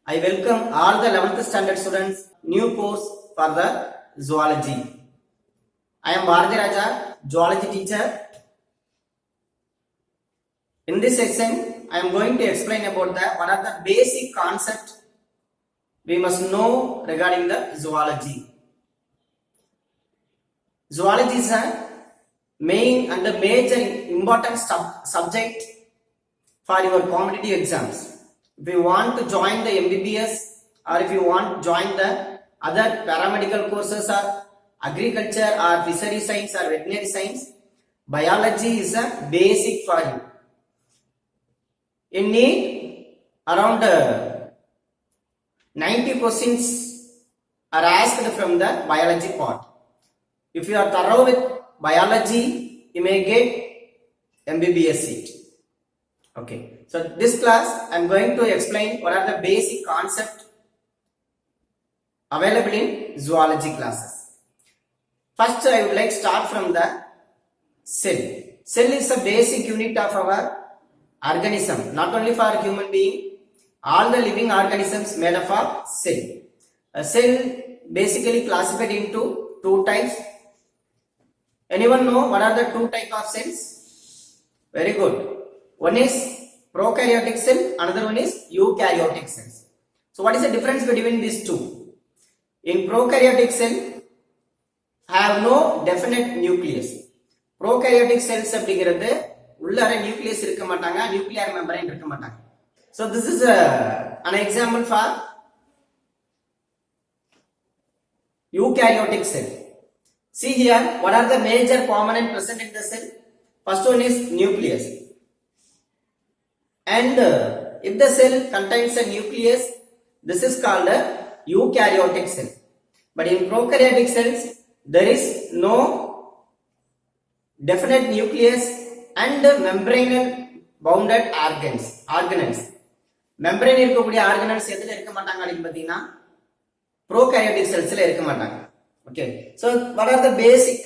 I welcome all the 11th standard students new course for the zoology. I am Bharati Raja, zoology teacher. In this section, I am going to explain about what are the basic concepts we must know regarding the zoology. Zoology is a main and a major important subject for your competitive exams. If you want to join the MBBS or if you want to join the other paramedical courses or agriculture or fishery science or veterinary science, biology is a basic for you. You need around 90 questions are asked from the biology part. If you are thorough with biology, you may get MBBS seat. Okay, so this class I am going to explain what are the basic concepts available in zoology classes. First, I would like to start from the cell. Cell is a basic unit of our organism, not only for human being, all the living organisms made up of cell. A cell basically classified into two types. Anyone know what are the two types of cells? Very good. One is prokaryotic cell, another one is eukaryotic cells. So what is the difference between these two? In prokaryotic cell have no definite nucleus. Prokaryotic cells அப்படிங்கிறது உள்ளார nucleus இருக்க மாட்டாங்க, nuclear membrane இருக்க மாட்டாங்க. So this is an example for eukaryotic cell. See here, what are the major components present in the cell? First one is nucleus. And if the cell contains a nucleus, this is called a eukaryotic cell. But in prokaryotic cells, there is no definite nucleus and membranous bounded organelles. Membrane இருக்கக்கூடிய organelles எதுல இருக்க மாட்டாங்க அப்படினு பாத்தீங்கன்னா prokaryotic cellsல இருக்க மாட்டாங்க. Okay, so what are the basic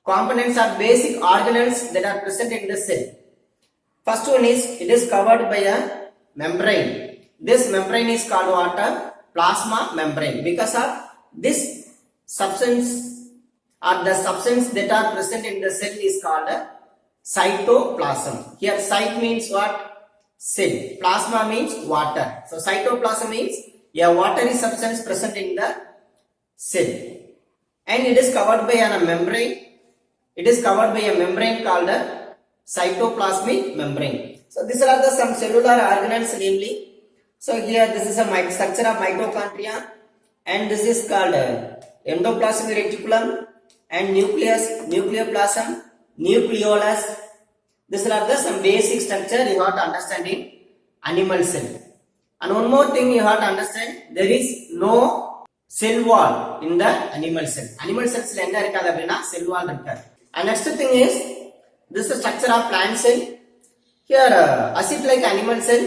components or basic organelles that are present in the cell? First one is, it is covered by a membrane. This membrane is called what? Plasma membrane. Because of this substance or the substance that are present in the cell is called cytoplasm. Here cyte means what? Cell. Plasma means water. So cytoplasm means a watery substance present in the cell. And it is covered by a membrane. It is covered by a membrane called cytoplasmic membrane. So these are the some cellular organelles namely. So here this is a structure of mitochondria and this is called endoplasmic reticulum and nucleus, nucleoplasm, nucleolus. These are the some basic structure you have to understand in animal cell. And one more thing you have to understand, there is no cell wall in the animal cell. Animal cells la enna irukadhu appadina cell wall irukadhu. And next thing is, this is the structure of plant cell. Here, as if like animal cell,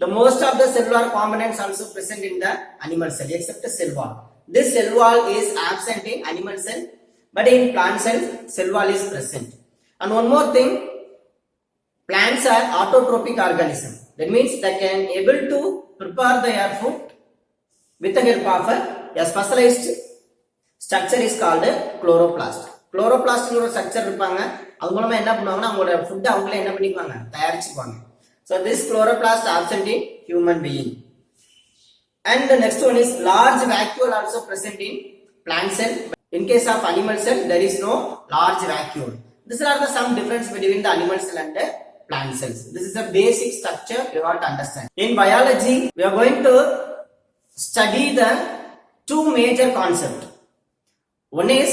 the most of the cellular components also present in the animal cell except the cell wall. This cell wall is absent in animal cell, but in plant cell, cell wall is present. And one more thing, plants are autotrophic organisms. That means they can able to prepare their food with the help of a specialized structure is called chloroplast. Chloroplast ஒரு structure இருப்பாங்க. அது மூலமா என்ன பண்ணுவாங்கன்னா அவங்களோட food அவங்களே என்ன பண்ணிக்குவாங்க தயாரிச்சுக்குவாங்க. So this chloroplast absent in human being. And the next one is large vacuole also present in plant cell. In case of animal cell there is no large vacuole. These are the some difference between the animal cell and the plant cells. This is a basic structure you have to understand. In biology we are going to study the two major concepts. One is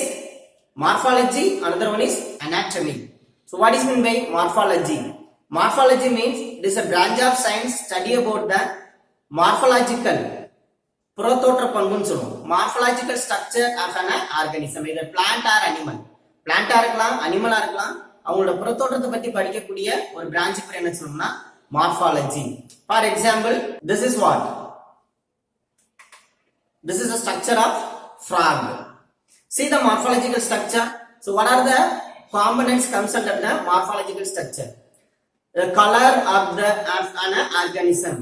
morphology, another one is anatomy. So what is meant by morphology? Morphology means it is a branch of science study about the morphological புறத்தோற்ற பண்புன்னு சொல்லுவோம். Morphological structure of an organism, either plant or animal. பிளான்டா இருக்கலாம், அனிமலா இருக்கலாம். அவங்களோட புறத்தோற்றத்தை பத்தி படிக்கக்கூடிய ஒரு branch பேர் என்ன சொல்லணும்னா morphology. For example, this is what? This is the structure of frog. See the morphological structure. So what are the components comes under the morphological structure? The color of an organism.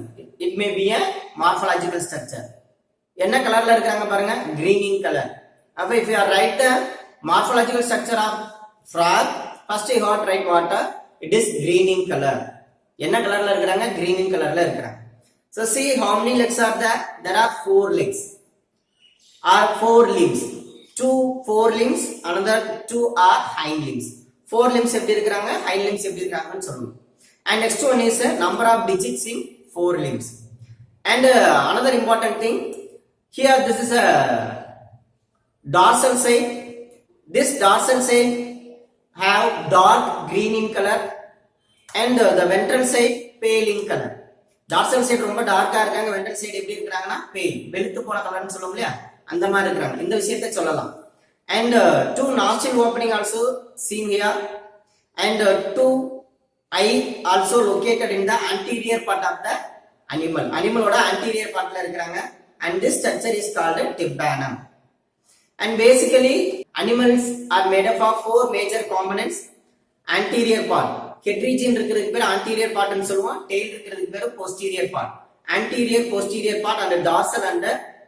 it may be a morphological structure. என்ன கலர்ல இருக்காங்க பாருங்க, greening color. அப்ப if you are write the morphological structure of frog, first you have to write what? It is greening color. என்ன கலர்ல இருக்காங்க, greening colorல இருக்காங்க. So see how many legs are there? There are 4 legs or 4 limbs. 4 limbs, another 2 are hind limbs. 4 limbs எப்படி இருக்காங்க, hind limbs எப்படி இருக்காங்கன்னு சொல்லணும். And next one is number of digits in 4 limbs. And another important thing, here this is a dorsal side. This dorsal side have dark green in color and the ventral side pale in color. Dorsal side ரொம்ப டார்க்கா இருக்காங்க, ventral side எப்படி இருக்காங்கன்னா pale, வெளுத்து போன கலர்னு சொல்லுவோம் இல்லையா, அந்த மாதிரி இருக்காங்க. இந்த விஷயத்தை சொல்லலாம். And 2 nostril opening also seen here and 2 eye also located in the anterior part of the animal. Animal oda anterior part la irukkranga, and this structure is called tympanum. And basically animals are made up of 4 major components. Anterior part, head region irukkiradhukku per anterior part nu solluvom, tail irukkiradhukku per posterior part. Anterior, posterior part and dorsal and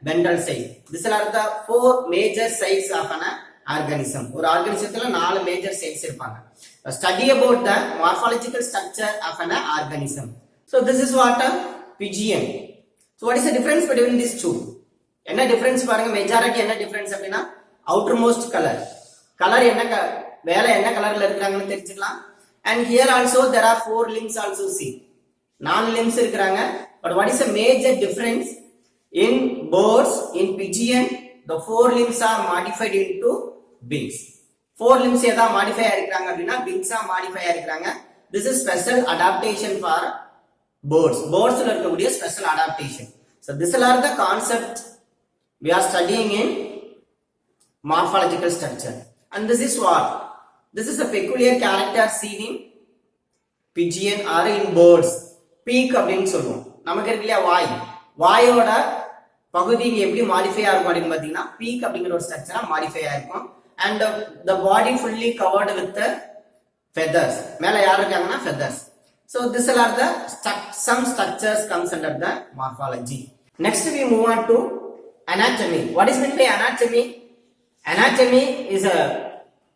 ventral side. These are the 4 major sides of an organism. ஒரு ஆர்கானிசத்துல 4 major sides இருப்பாங்க. Study about the morphological structure of an organism. So this is what a pigeon. So what is the difference between these two? என்ன difference பாருங்க, majority என்ன difference அப்படினா outermost color. Color என்ன வேலை என்ன கலர்ல இருக்காங்கன்னு தெரிஞ்சுக்கலாம். And here also there are 4 limbs also see. 4 limbs இருக்காங்க. But what is the major difference? In birds, in pigeon, the 4 limbs are modified into wings. 4 limbs எதா modify ஆயிருக்காங்க அப்படின்னா wings ஆ modify ஆயிருக்காங்க. This is special adaptation for birds. Birds ல இருக்கக்கூடிய special adaptation. So these are the concept we are studying in morphological structure. And this is what? This is a peculiar character seen in pigeon or in birds. Peak அப்படின்னு சொல்லுவோம். நமக்கு இருக்குல்லையா வாய், வாயோட பகுதி எப்படி modify ஆகும் அப்படின்னு பாத்தீங்கன்னா பீக் அப்படிங்கிற ஒரு ஸ்ட்ரக்சரா மாடிஃபை ஆயிருக்கும். And the body fully covered with the feathers. மேல யார் இருக்காங்கன்னா feathers. So these are the some structures comes under the morphology. Next we move on to anatomy. What is meant by anatomy? Anatomy is a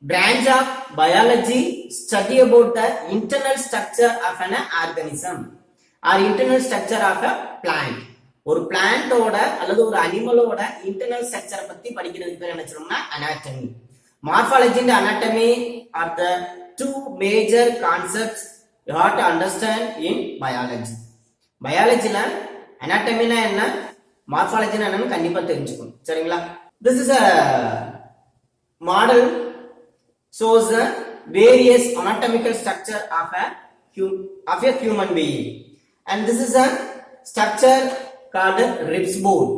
branch of biology study about the internal structure of an organism or internal structure of a plant. ஒரு பிளான்ட்டோட அல்லது ஒரு அனிமலோட internal ஸ்ட்ரக்சரை பத்தி படிக்கிறதுக்கு பேர் என்ன சொல்றோம்னா anatomy. Morphology and anatomy are the 2 major concepts you have to understand in biology. Biologyல anatomy-னா என்ன, morphology-னா என்னன்னு கண்டிப்பா தெரிஞ்சுக்கணும், சரிங்களா? This is a model shows the various anatomical structure of a human being, and this is a structure called ribs bone.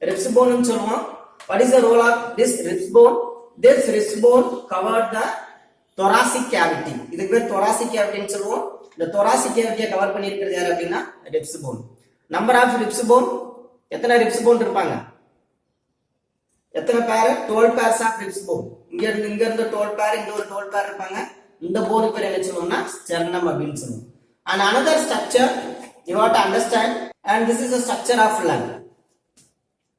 Ribs bone nu solluvom. What is the role of this ribs bone? This ribs bone covered the thoracic cavity. இதுக்கு பேர் thoracic cavity னு சொல்லுவோம். இந்த thoracic cavity cover பண்ணி இருக்குது யார் அப்படினா ribs bone. Number of ribs bone, எத்தனை ribs bone இருப்பாங்க, எத்தனை பேர்? 12 pairs of ribs bone. இங்க இருந்து 12 pair, இங்க ஒரு 12 pair இருப்பாங்க. இந்த போன் பேர் என்ன சொல்லுவோம்னா sternum அப்படினு சொல்லுவோம். And another structure you have to understand, and this is a structure of lung.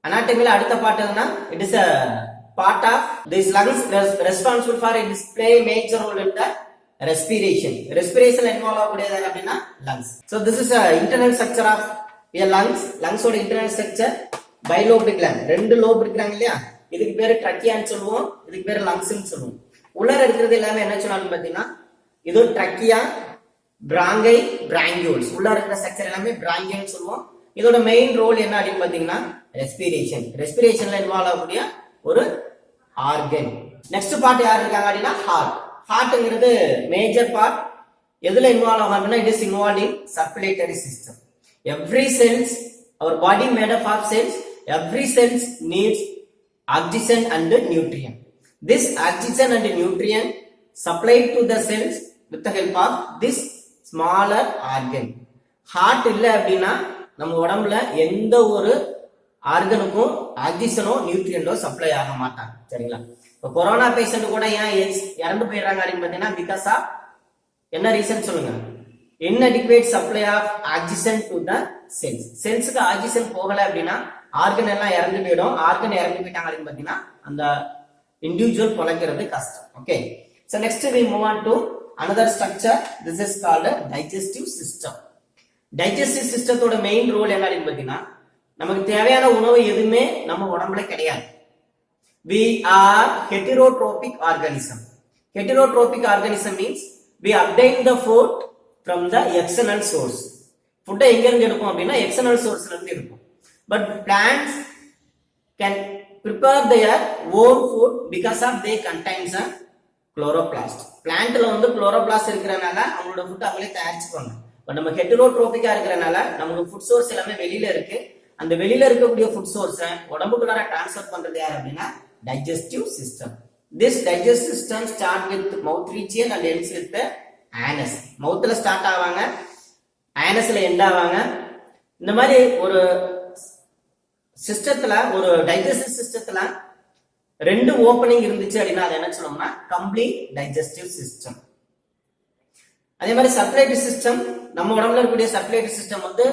Anatomy la adutha part enna, it is a part of these lungs responsible for it display major role in the respiration. Respiration involve agudiyadha appadina lungs. So this is a internal structure of a lungs. Lungs oda internal structure bilobed gland. ரெண்டு lobe இருக்காங்க இல்லையா, இதுக்கு பேரு trachea னு சொல்லுவோம், இதுக்கு பேரு lungs னு சொல்லுவோம். உள்ளர இருக்குது எல்லாமே என்ன சொல்லலாம் பாத்தீங்கன்னா இது trachea, bronchi, bronchioles. உள்ள இருக்கிற ஸ்ட்ரக்சர் எல்லாமே bronchi னு சொல்லுவோம். இதோட மெயின் ரோல் என்ன அப்படின்னு பாத்தீங்கன்னா ரெஸ்பிரேஷன். ரெஸ்பிரேஷன்ல இன்வால்வ் ஆகக்கூடிய ஒரு ஆர்கன். நெக்ஸ்ட் பார்ட் யார் இருக்காங்க அப்படின்னா ஹார்ட். ஹார்ட்ங்கிறது மேஜர் பார்ட். எதுல இன்வால்வ் ஆகும் அப்படின்னா it is involve in circulatory system. Every cells, our body made up of cells, every cells needs oxygen and nutrient. This oxygen and nutrient supplied to the cells with the help of this smaller organ. Heart இல்ல அப்படின்னா நம்ம உடம்புல எந்த ஒரு ஆர்கனுக்கும் ஆக்சிஜனோ நியூட்ரியன்டோ supply ஆக மாட்டாங்க, சரிங்களா? இப்போ கொரோனா பேஷண்ட் கூட ஏன் இறந்து போயிடுறாங்க அப்படின்னு பாத்தீங்கன்னா பிகாஸ் ஆஃப் என்ன ரீசன் சொல்லுங்க? inadequate supply of oxygen to the cells. செல்ஸ்க்கு ஆக்சிஜன் போகல அப்படின்னா ஆர்கன் எல்லாம் இறந்து போயிடும். ஆர்கன் இறந்து போயிட்டாங்க அப்படின்னு பாத்தீங்கன்னா அந்த இண்டிவிஜுவல் பொழைக்கிறது கஷ்டம். Okay, so next we move on to another structure. This is called a digestive system. digestive systemத்தோட மெயின் ரோல் என்ன அப்படின்னு பாத்தீங்கன்னா நமக்கு தேவையான உணவு எதுவுமே நம்ம உடம்புல கிடையாது. We are heterotrophic organism. Heterotrophic organism means we obtain the food from the external source. Food எங்க இருந்து எடுப்போம் அப்படின்னா external sourceல இருந்து எடுப்போம். But plants can prepare their own food because of they contains a chloroplast. Plantல வந்து chloroplast இருக்கறனால அவங்களோட food அவங்களே தயாரிச்சுப்பாங்க. பட் நம்ம ஹெட்டரோட்ரோபிக்கா இருக்கறனால நமக்கு ஃபுட் சோர்ஸ் எல்லாமே வெளியில இருக்கு. அந்த வெளியில இருக்கக்கூடிய ஃபுட் சோர்ஸை உடம்புக்குள்ளார ட்ரான்ஸ்ஃபர் பண்றது யார் அப்படின்னா digestive system. This digestive system start with mouth region and ends with the anus. மவுத்ல ஸ்டார்ட் ஆவாங்க, anusல எண்ட் ஆவாங்க. இந்த மாதிரி ஒரு சிஸ்டத்துல, ஒரு டைஜஸ்டிவ் சிஸ்டத்துல ரெண்டு ஓப்பனிங் இருந்துச்சு அப்படின்னா அது என்ன சொல்லணும்னா கம்ப்ளீட் டைஜஸ்டிவ் சிஸ்டம். அதே மாதிரி சர்க்குலேட்டரி சிஸ்டம், நம்ம உடம்புல இருக்கக்கூடிய சர்க்குலேட்டரி சிஸ்டம் வந்து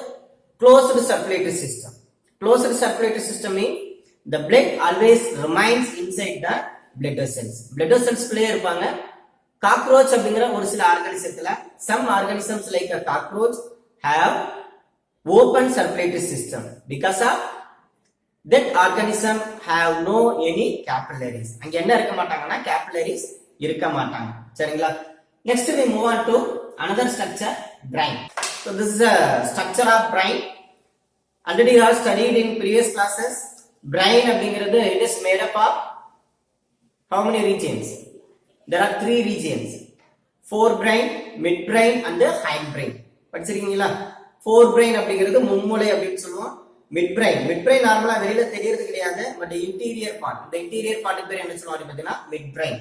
closed circulatory system. Closed circulatory system mean the blood always remains inside the blood vessels. blood vessels குள்ளே இருப்பாங்க. காக்ரோச் அப்படிங்கிற ஒரு சில ஆர்கானிசத்துல, some organisms like a cockroach have open circulatory system because of that organism have no any capillaries. அங்க என்ன இருக்க மாட்டாங்கன்னா capillaries இருக்க மாட்டாங்க. சரிங்களா? Next we move on to another structure, brain. So this is a structure of brain. Already you have studied in previous classes. Brain அப்படிங்கிறது it is made up of how many regions? There are 3 regions. forebrain, midbrain and hindbrain. படிச்சிருக்கீங்களா? forebrain அப்படிங்கிறது முன்மூளை அப்படின்னு சொல்லுவோம். midbrain நார்மலா வெளியில தெரியறது கிடையாது, but interior part. இந்த இன்டீரியர் பார்ட் பேர் என்ன சொல்லுவாங்க அப்படின்னா midbrain.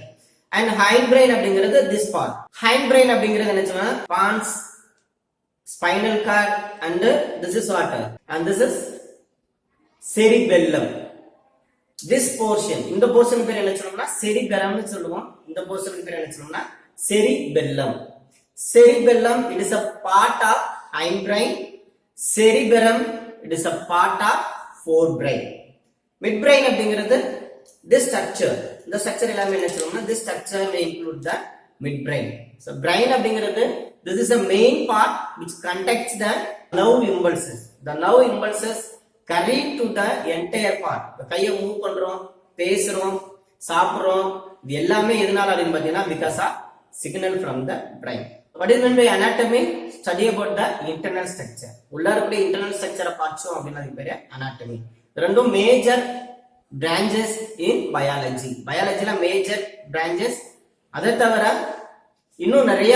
and hindbrain அப்படிங்கிறது this part. hindbrain அப்படிங்கிறது என்ன சொல்லுவாங்க? pons, spinal cord and this is what? and this is cerebellum. this portion, இந்த portion பேர் என்ன சொல்லுவோம்னா cerebellum னு சொல்லுவோம். இந்த portion பேர் என்ன சொல்லுவோம்னா cerebellum. cerebellum it is a part of hindbrain. cerebellum it is a part of forebrain. midbrain அப்படிங்கிறது this structure. இந்த structure எல்லாமே என்ன சொல்லுவோம்னா this structure may include the midbrain. so brain அப்படிங்கிறது this is a main part which conducts the nerve impulses. the nerve impulses carry to the entire part. கையை move பண்றோம், பேசுறோம், சாப்பிடுறோம், இது எல்லாமே எதனால அப்படின்னு பாத்தீங்கன்னா because of signal from the brain. what is meant by anatomy? study about the internal structure. உள்ள இருக்கக்கூடிய internal structure பார்த்தோம் அப்படின்னா இது பேரு anatomy. ரெண்டும் major branches in biology. biologyல major branches. அதை தவிர இன்னும் நிறைய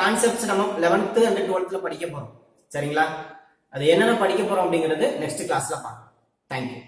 கான்செப்ட்ஸ் நம்ம 11th and 12th படிக்க போறோம். சரிங்களா? அது என்னென்ன படிக்க போறோம் அப்படிங்கிறது நெக்ஸ்ட் கிளாஸ்ல பார்க்கலாம். தேங்க்யூ.